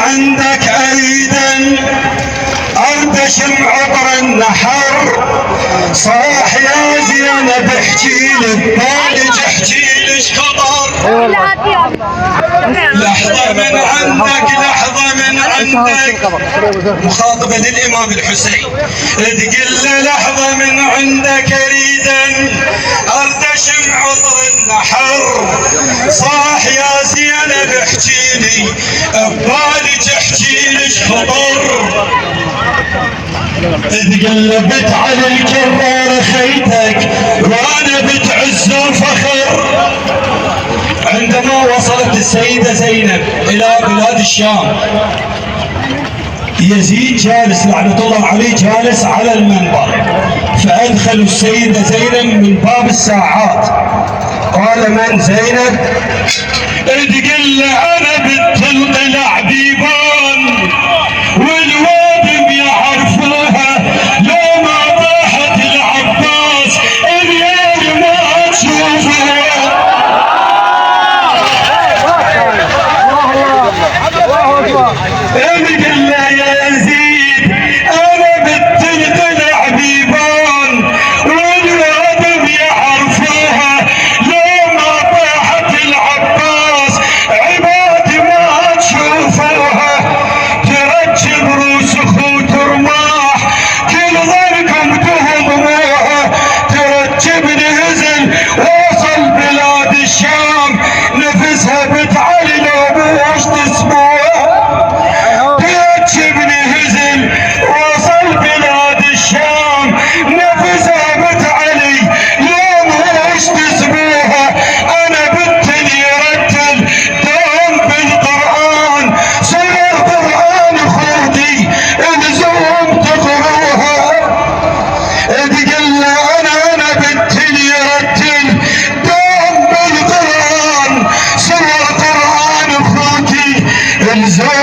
عندك اريدا اردشم عطر النحر صاح يا زينب احكي لي ببالك احكي لي خطر لحظة من عندك لحظة من عندك مخاطبة للإمام الحسين تقول له لحظة من عندك أريدا أردشم عطر النحر صاح يا زينب احكي لي ببالك احكي لي خطر تقلبت على الكرار خيتك وانا بتعز وفخر. عندما وصلت السيدة زينب الى بلاد الشام يزيد جالس لعنة الله عليه جالس على المنبر فادخلوا السيدة زينب من باب الساعات. قال من زينب؟ تقول له انا بنت القلع بيبان والوادم يعرفوها لو ما طاحت العباس اليوم ما تشوفوها. تقول له يا يزيد انا بنت القلع بيبان والوادم يعرفوها لو ما طاحت العباس عباد ما تشوفوها. ترجب روس اخوت رماح كل ظنكم تهضموها. ترجب نهزل وصل بلاد الشام نفسها بتعلي لو وش تسموها. ترجب نهزل وصل بلاد الشام نفسها بتعلي لو وش تسموها. انا بنت اللي يرتل دوم بالقران صور القران اخوتي الزوم تقروها. تقول له انا بنت اللي يرتل دوم بالقران صور القران اخوتي الزوم